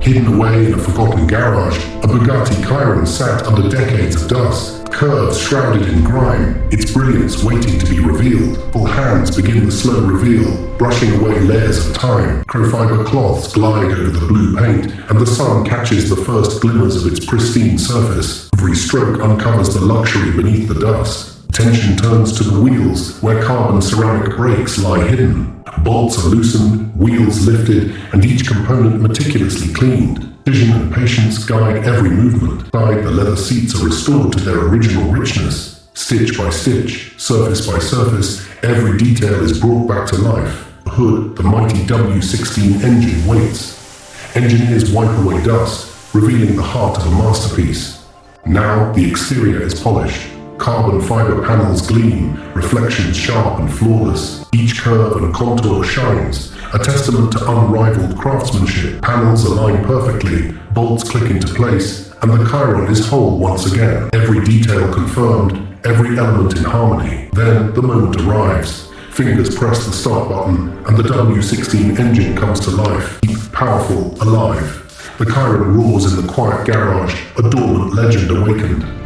Hidden away in a forgotten garage, a Bugatti Chiron sat under decades of dust, curves shrouded in grime, its brilliance waiting to be revealed. Full hands begin the slow reveal, brushing away layers of time. Crowfiber cloths glide over the blue paint, and the sun catches the first glimmers of its pristine surface. Every stroke uncovers the luxury beneath the dust. Attention turns to the wheels, where carbon ceramic brakes lie hidden. Bolts are loosened, wheels lifted, and each component meticulously cleaned. Precision and patience guide every movement. Inside, the leather seats are restored to their original richness. Stitch by stitch, surface by surface, every detail is brought back to life. The hood, the mighty W16 engine waits. Engineers wipe away dust, revealing the heart of a masterpiece. Now, the exterior is polished. Carbon fiber panels gleam, reflections sharp and flawless. Each curve and contour shines, a testament to unrivaled craftsmanship. Panels align perfectly, bolts click into place, and the Chiron is whole once again. Every detail confirmed, every element in harmony. Then the moment arrives. Fingers press the start button, and the W16 engine comes to life. Deep, powerful, alive. The Chiron roars in the quiet garage, a dormant legend awakened.